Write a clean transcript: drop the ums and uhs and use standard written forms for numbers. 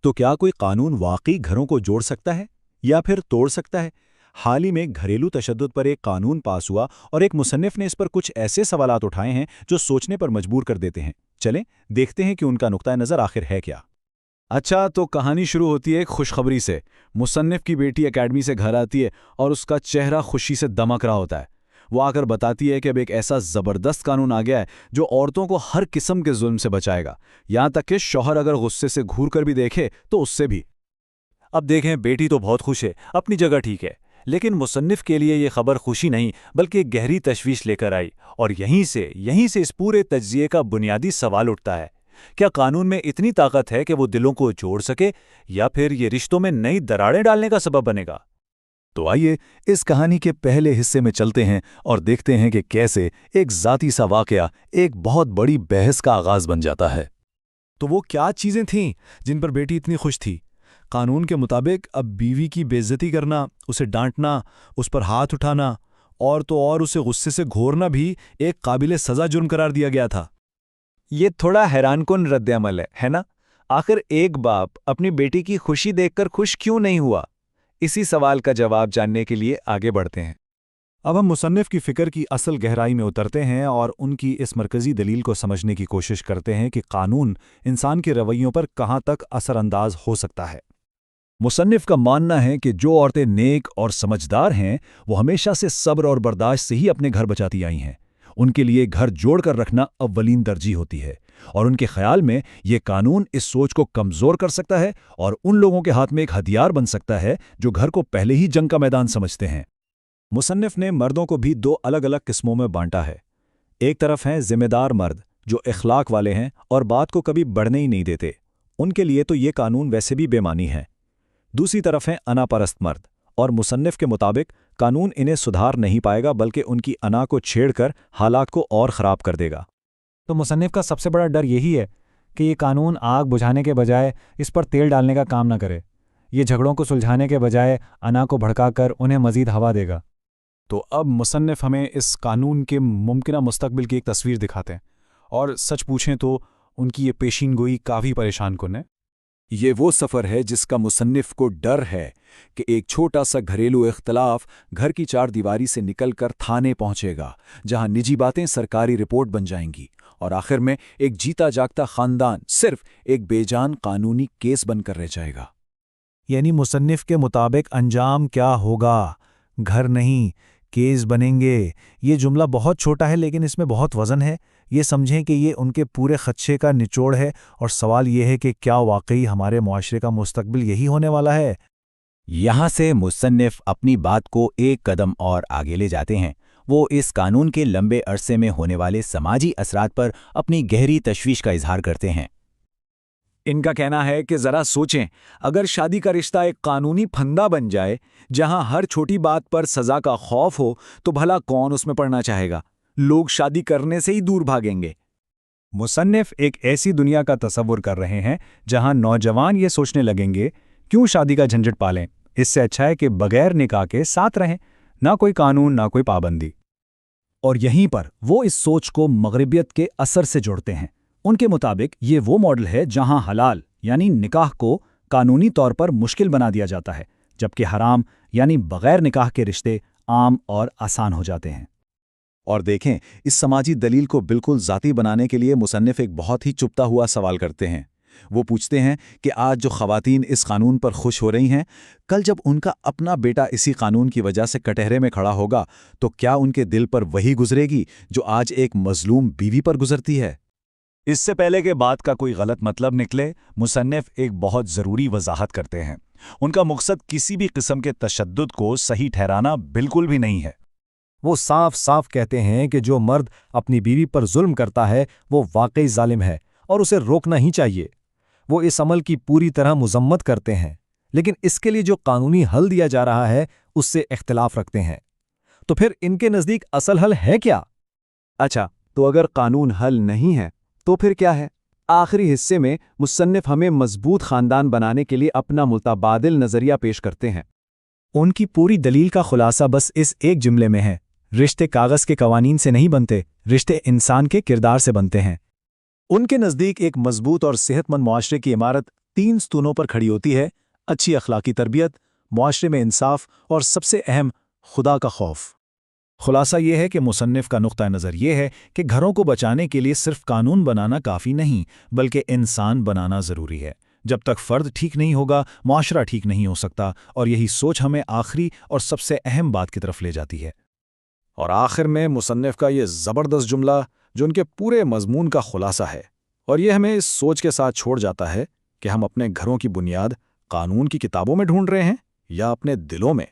تو क्या कोई कानून वाकई घरों को जोड़ सकता है या फिर तोड़ सकता है? हाल ही में घरेलू तशद्दुद पर एक कानून पास हुआ और एक मुसन्निफ ने इस पर कुछ ऐसे सवालात उठाए हैं जो सोचने पर मजबूर कर देते हैं। चलें देखते हैं कि उनका नुक्ता नज़र आखिर है क्या। अच्छा, तो कहानी शुरू होती है एक खुशखबरी से। मुसन्निफ की बेटी एकेडमी से घर आती है और उसका चेहरा खुशी से दमक रहा होता है। वो आकर बताती है कि अब एक ऐसा ज़बरदस्त कानून आ गया है जो औरतों को हर किस्म के जुल्म से बचाएगा, यहाँ तक कि शौहर अगर गुस्से से घूर कर भी देखे तो उससे भी। अब देखें, बेटी तो बहुत खुश है, अपनी जगह ठीक है, लेकिन मुसन्निफ के लिए ये खबर खुशी नहीं बल्कि एक गहरी तशवीश लेकर आई। और यहीं से इस पूरे तज्जिए का बुनियादी सवाल उठता है, क्या कानून में इतनी ताकत है कि वो दिलों को जोड़ सके या फिर ये रिश्तों में नई दरारें डालने का सबब बनेगा? तो आइए इस कहानी के पहले हिस्से में चलते हैं और देखते हैं कि कैसे एक ज़ाती सा वाक़या एक बहुत बड़ी बहस का आगाज़ बन जाता है। तो वो क्या चीज़ें थीं जिन पर बेटी इतनी खुश थी? कानून के मुताबिक अब बीवी की बेइज्जती करना, उसे डांटना, उस पर हाथ उठाना और तो और उसे गुस्से से घोरना भी एक काबिले सज़ा जुर्म करार दिया गया था। ये थोड़ा हैरानकुन रद्द-ए-अमल है ना? आखिर एक बाप अपनी बेटी की खुशी देखकर खुश क्यों नहीं हुआ? इसी सवाल का जवाब जानने के लिए आगे बढ़ते हैं। अब हम मुसन्निफ की फ़िक्र की असल गहराई में उतरते हैं और उनकी इस मरकज़ी दलील को समझने की कोशिश करते हैं कि कानून इंसान के रवैयों पर कहाँ तक असरअंदाज हो सकता है। मुसन्निफ का मानना है कि जो औरतें नेक और समझदार हैं वो हमेशा से सब्र और बर्दाश्त से ही अपने घर बचाती आई हैं। उनके लिए घर जोड़कर रखना अव्वलीन तरजीह होती है और उनके ख्याल में ये कानून इस सोच को कमज़ोर कर सकता है और उन लोगों के हाथ में एक हथियार बन सकता है जो घर को पहले ही जंग का मैदान समझते हैं। मुसन्निफ ने मर्दों को भी दो अलग अलग किस्मों में बांटा है। एक तरफ हैं जिम्मेदार मर्द जो इखलाक वाले हैं और बात को कभी बढ़ने ही नहीं देते, उनके लिए तो ये कानून वैसे भी बेमानी है। दूसरी तरफ हैं अनापरस्त मर्द और मुसन्निफ के मुताबिक कानून इन्हें सुधार नहीं पाएगा बल्कि उनकी अना को छेड़कर हालात को और ख़राब कर देगा। तो मुसन्निफ का सबसे बड़ा डर यही है कि ये कानून आग बुझाने के बजाय इस पर तेल डालने का काम न करे। ये झगड़ों को सुलझाने के बजाय अना को भड़काकर उन्हें मज़ीद हवा देगा। तो अब मुसन्निफ हमें इस कानून के मुमकिना मुस्तकबिल की एक तस्वीर दिखाते हैं और सच पूछें तो उनकी ये पेशीनगोई काफ़ी परेशान कुन है। ये वो सफ़र है जिसका मुसन्निफ को डर है कि एक छोटा सा घरेलू इख्तलाफ घर की चार दीवारी से निकलकर थाने पहुंचेगा, जहां निजी बातें सरकारी रिपोर्ट बन जाएंगी और आखिर में एक जीता जागता खानदान सिर्फ एक बेजान कानूनी केस बनकर रह जाएगा। यानी मुसन्निफ के मुताबिक अंजाम क्या होगा? घर नहीं, केस बनेंगे। ये जुमला बहुत छोटा है लेकिन इसमें बहुत वज़न है। ये समझें कि ये उनके पूरे खदशे का निचोड़ है और सवाल ये है कि क्या वाकई हमारे मुआशरे का मुस्तकबिल यही होने वाला है? यहाँ से मुसन्निफ अपनी बात को एक कदम और आगे ले जाते हैं। वो इस कानून के लंबे अरसे में होने वाले समाजी असरात पर अपनी गहरी तशवीश का इजहार करते हैं। इनका कहना है कि ज़रा सोचें, अगर शादी का रिश्ता एक कानूनी फंदा बन जाए जहां हर छोटी बात पर सज़ा का खौफ हो तो भला कौन उसमें पड़ना चाहेगा? लोग शादी करने से ही दूर भागेंगे। मुसन्निफ एक ऐसी दुनिया का तसव्वुर कर रहे हैं जहां नौजवान ये सोचने लगेंगे, क्यों शादी का झंझट पालें, इससे अच्छा है कि बगैर निकाह के साथ रहें, ना कोई कानून ना कोई पाबंदी। और यहीं पर वो इस सोच को मगरिबियत के असर से जोड़ते हैं। उनके मुताबिक ये वो मॉडल है जहां हलाल यानी निकाह को कानूनी तौर पर मुश्किल बना दिया जाता है, जबकि हराम यानी बगैर निकाह के रिश्ते आम और आसान हो जाते हैं। और देखें, इस समाजी दलील को बिल्कुल ज़ाती बनाने के लिए मुसन्निफ एक बहुत ही चुपता हुआ सवाल करते हैं। वो पूछते हैं कि आज जो ख़वातीन इस कानून पर खुश हो रही हैं, कल जब उनका अपना बेटा इसी कानून की वजह से कटहरे में खड़ा होगा तो क्या उनके दिल पर वही गुजरेगी जो आज एक मजलूम बीवी पर गुजरती है? इससे पहले कि बात का कोई गलत मतलब निकले, मुसन्निफ एक बहुत ज़रूरी वजाहत करते हैं। उनका मकसद किसी भी किस्म के तशद्दुद को सही ठहराना बिल्कुल भी नहीं है। वो साफ साफ कहते हैं कि जो मर्द अपनी बीवी पर जुल्म करता है वो वाकई जालिम है और उसे रोकना ही चाहिए। वो इस अमल की पूरी तरह मुजम्मत करते हैं, लेकिन इसके लिए जो कानूनी हल दिया जा रहा है उससे इख्तिलाफ रखते हैं। तो फिर इनके नज़दीक असल हल है क्या? अच्छा, तो अगर कानून हल नहीं है तो फिर क्या है? आखिरी हिस्से में मुसन्निफ हमें मजबूत खानदान बनाने के लिए अपना मुतबादिल नज़रिया पेश करते हैं। उनकी पूरी दलील का खुलासा बस इस एक जुमले में है, रिश्ते कागज़ के कवानीन से नहीं बनते, रिश्ते इंसान के किरदार से बनते हैं। उनके नज़दीक एक मजबूत और सेहतमंद मुआशरे की इमारत 3 स्तूनों पर खड़ी होती है: अच्छी अखलाकी तरबियत, मुआशरे में इंसाफ और सबसे अहम खुदा का खौफ। खुलासा ये है कि मुसन्निफ का नुक्ता नज़र ये है कि घरों को बचाने के लिए सिर्फ कानून बनाना काफ़ी नहीं, बल्कि इंसान बनाना ज़रूरी है। जब तक फ़र्द ठीक नहीं होगा, मुआशरा ठीक नहीं हो सकता, और यही सोच हमें आखिरी और सबसे अहम बात की तरफ ले जाती है। और आखिर में मुसन्निफ का ये ज़बरदस्त जुमला जो उनके पूरे मजमून का खुलासा है, और ये हमें इस सोच के साथ छोड़ जाता है कि हम अपने घरों की बुनियाद कानून की किताबों में ढूंढ रहे हैं या अपने दिलों में।